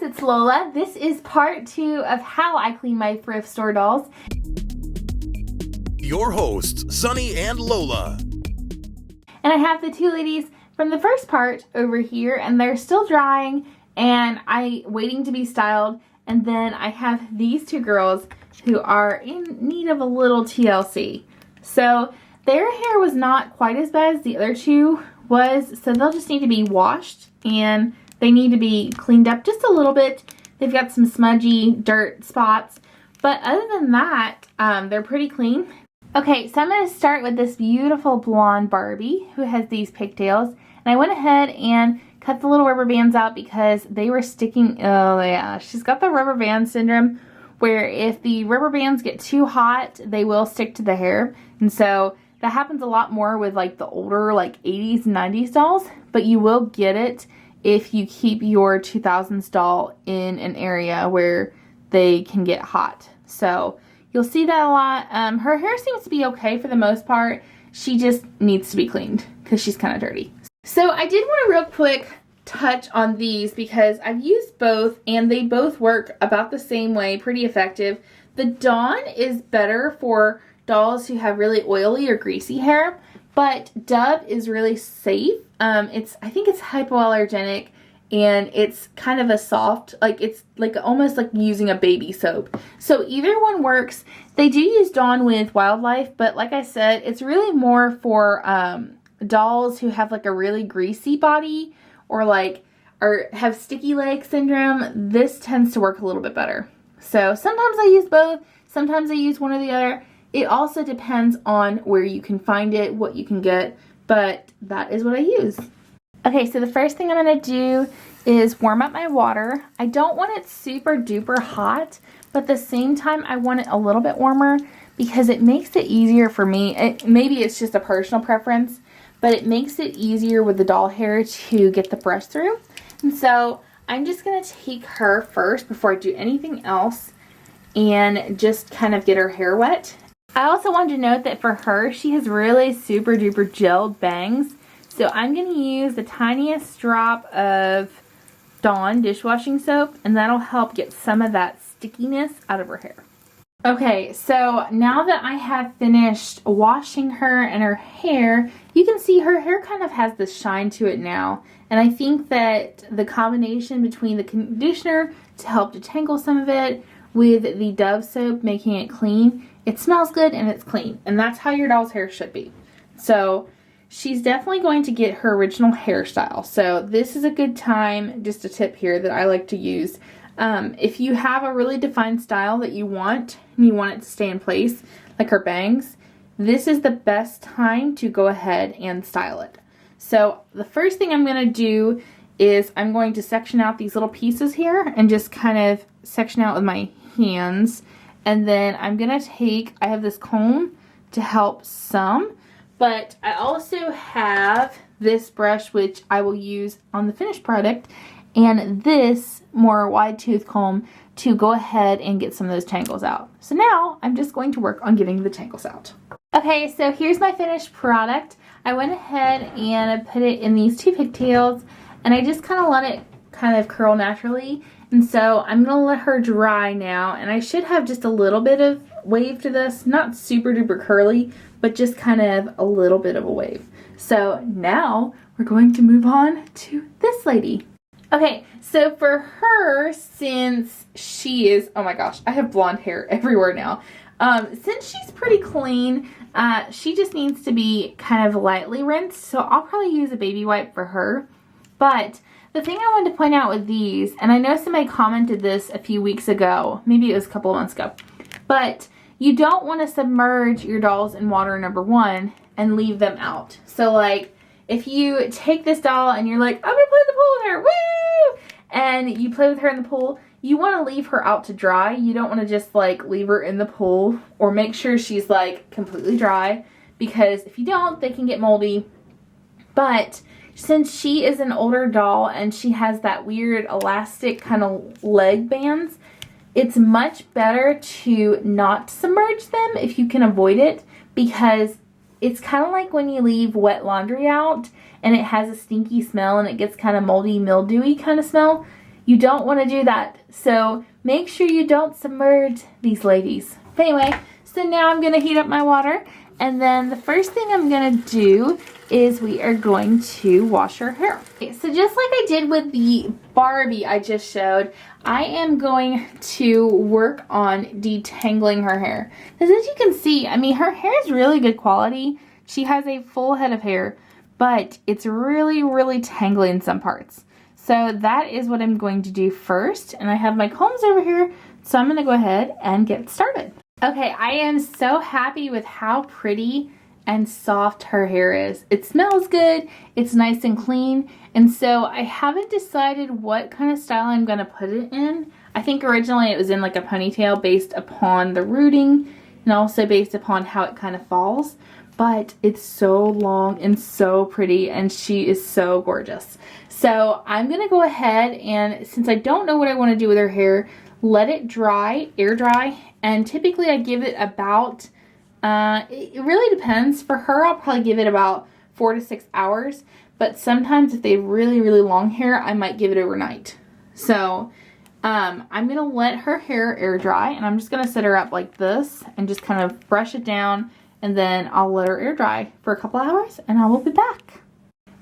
it's Lola. This is part 2 of how I clean my thrift store dolls. Your hosts, Sunny and Lola. And I have the two ladies from the first part over here, and they're still drying and waiting to be styled. And then I have these two girls who are in need of a little TLC. So their hair was not quite as bad as the other two was, so they'll just need to be washed and they need to be cleaned up just a little bit. They've got some smudgy dirt spots, but other than that, they're pretty clean. Okay, so I'm going to start with this beautiful blonde Barbie who has these pigtails, and I went ahead and cut the little rubber bands out because they were sticking. Oh yeah, she's got the rubber band syndrome where if the rubber bands get too hot, they will stick to the hair, and so that happens a lot more with like the older like 80s and 90s dolls, but you will get it if you keep your 2000s doll in an area where they can get hot. So you'll see that a lot. Her hair seems to be okay for the most part. She just needs to be cleaned because she's kind of dirty. So I did want to real quick touch on these because I've used both and they both work about the same way, pretty effective. The Dawn is better for dolls who have really oily or greasy hair, but Dove is really safe. I think it's hypoallergenic and it's kind of a soft, like it's like almost like using a baby soap. So either one works. They do use Dawn with Wildlife, but like I said, it's really more for dolls who have like a really greasy body or have sticky leg syndrome. This tends to work a little bit better. So sometimes I use both, sometimes I use one or the other. It also depends on where you can find it, what you can get, but that is what I use. Okay, so the first thing I'm going to do is warm up my water. I don't want it super duper hot, but at the same time I want it a little bit warmer because it makes it easier for me. Maybe it's just a personal preference, but it makes it easier with the doll hair to get the brush through. And so I'm just going to take her first before I do anything else and just kind of get her hair wet. I also wanted to note that for her, she has really super duper gelled bangs. So I'm going to use the tiniest drop of Dawn dishwashing soap, and that'll help get some of that stickiness out of her hair. Okay, so now that I have finished washing her and her hair, you can see her hair kind of has this shine to it now. And I think that the combination between the conditioner to help detangle some of it with the Dove soap making it clean, it smells good and it's clean. And that's how your doll's hair should be. So she's definitely going to get her original hairstyle. So this is a good time, just a tip here that I like to use. If you have a really defined style that you want and you want it to stay in place, like her bangs, this is the best time to go ahead and style it. So the first thing I'm going to do is I'm going to section out these little pieces here and just kind of section out with my hands. And then I'm going to I have this comb to help some, but I also have this brush which I will use on the finished product and this more wide tooth comb to go ahead and get some of those tangles out. So now I'm just going to work on getting the tangles out. Okay, so here's my finished product. I went ahead and I put it in these two pigtails and I just kind of let it kind of curl naturally. And so I'm going to let her dry now, and I should have just a little bit of wave to this, not super duper curly, but just kind of a little bit of a wave. So now we're going to move on to this lady. Okay, so for her, since she is, oh my gosh, I have blonde hair everywhere now. Since she's pretty clean, she just needs to be kind of lightly rinsed, so I'll probably use a baby wipe for her. But the thing I wanted to point out with these, and I know somebody commented this a few weeks ago, maybe it was a couple of months ago, but you don't want to submerge your dolls in water, number one, and leave them out. So like, if you take this doll and you're like, I'm going to play in the pool with her, woo! And you play with her in the pool, you want to leave her out to dry. You don't want to just like leave her in the pool, or make sure she's like completely dry, because if you don't, they can get moldy. But since she is an older doll and she has that weird elastic kind of leg bands, it's much better to not submerge them if you can avoid it, because it's kind of like when you leave wet laundry out and it has a stinky smell and it gets kind of moldy, mildewy kind of smell. You don't want to do that. So make sure you don't submerge these ladies. But anyway, so now I'm going to heat up my water. And then the first thing I'm going to do is we are going to wash her hair. Okay, so just like I did with the Barbie I just showed, I am going to work on detangling her hair. Because as you can see, I mean, her hair is really good quality. She has a full head of hair, but it's really, really tangly in some parts. So that is what I'm going to do first. And I have my combs over here, so I'm going to go ahead and get started. Okay, I am so happy with how pretty and soft her hair is. It smells good, it's nice and clean, and so I haven't decided what kind of style I'm going to put it in. I think originally it was in like a ponytail based upon the rooting and also based upon how it kind of falls, but it's so long and so pretty, and she is so gorgeous. So I'm going to go ahead and, since I don't know what I want to do with her hair, let it dry, air dry, and typically I give it about, it really depends. For her, I'll probably give it about 4 to 6 hours, but sometimes if they have really, really long hair, I might give it overnight. So I'm going to let her hair air dry, and I'm just going to set her up like this and just kind of brush it down, and then I'll let her air dry for a couple hours, and I will be back.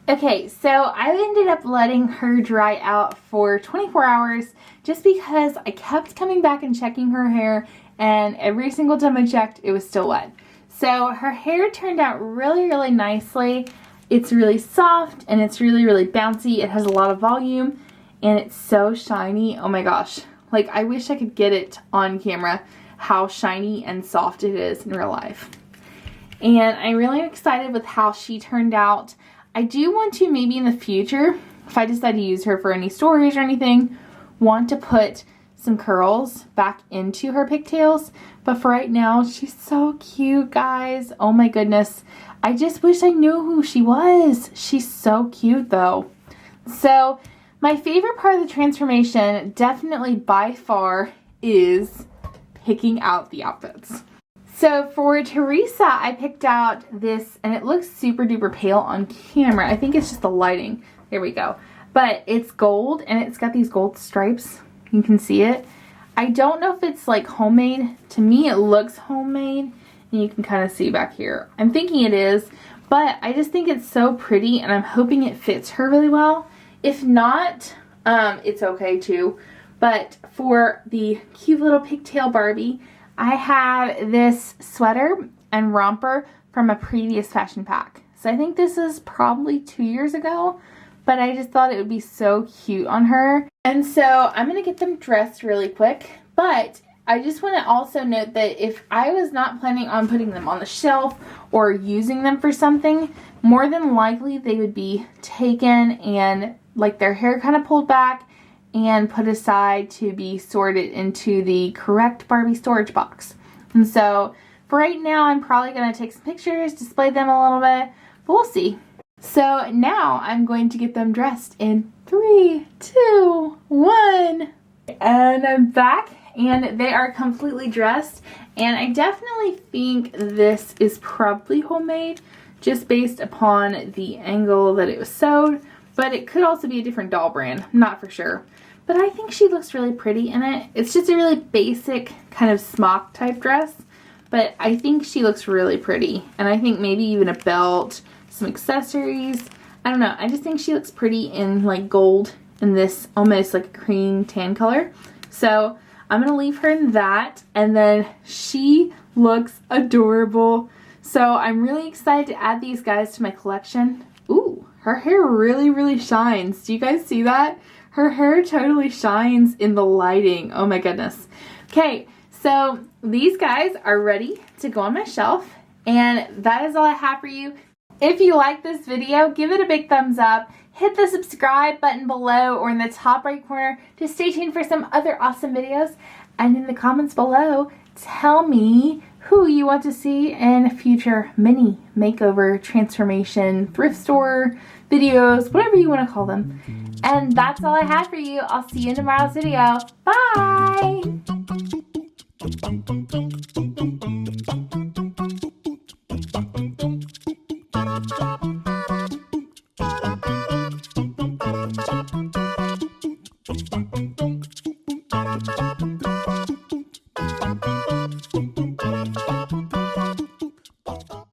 Okay, so I ended up letting her dry out for 24 hours just because I kept coming back and checking her hair, and every single time I checked, it was still wet. So her hair turned out really, really nicely. It's really soft and it's really, really bouncy. It has a lot of volume and it's so shiny. Oh my gosh. Like, I wish I could get it on camera how shiny and soft it is in real life. And I'm really excited with how she turned out. I do want to, maybe in the future, if I decide to use her for any stories or anything, want to put some curls back into her pigtails. But for right now, she's so cute, guys. Oh my goodness. I just wish I knew who she was. She's so cute though. So my favorite part of the transformation, definitely by far, is picking out the outfits. So for Teresa, I picked out this, and it looks super duper pale on camera. I think it's just the lighting. There we go. But it's gold, and it's got these gold stripes. You can see it. I don't know if it's like homemade. To me, it looks homemade, and you can kind of see back here. I'm thinking it is, but I just think it's so pretty, and I'm hoping it fits her really well. If not, it's okay too. But for the cute little pigtail Barbie, I have this sweater and romper from a previous fashion pack. So I think this is probably 2 years ago, but I just thought it would be so cute on her. And so I'm going to get them dressed really quick, but I just want to also note that if I was not planning on putting them on the shelf or using them for something, more than likely they would be taken and like their hair kind of pulled back and put aside to be sorted into the correct Barbie storage box. And so for right now, I'm probably going to take some pictures, display them a little bit, but we'll see. So now I'm going to get them dressed in 3, 2, 1. And I'm back, and they are completely dressed. And I definitely think this is probably homemade just based upon the angle that it was sewed. But it could also be a different doll brand. I'm not for sure. But I think she looks really pretty in it. It's just a really basic kind of smock type dress. But I think she looks really pretty. And I think maybe even a belt, some accessories. I don't know. I just think she looks pretty in like gold in this almost like a cream tan color. So I'm going to leave her in that. And then she looks adorable. So I'm really excited to add these guys to my collection. Ooh, her hair really, really shines. Do you guys see that? Her hair totally shines in the lighting. Oh my goodness. Okay, so these guys are ready to go on my shelf, and that is all I have for you. If you like this video, give it a big thumbs up. Hit the subscribe button below or in the top right corner to stay tuned for some other awesome videos. And in the comments below, tell me who you want to see in future mini makeover, transformation, thrift store videos, whatever you want to call them. And that's all I have for you. I'll see you in tomorrow's video. Bye!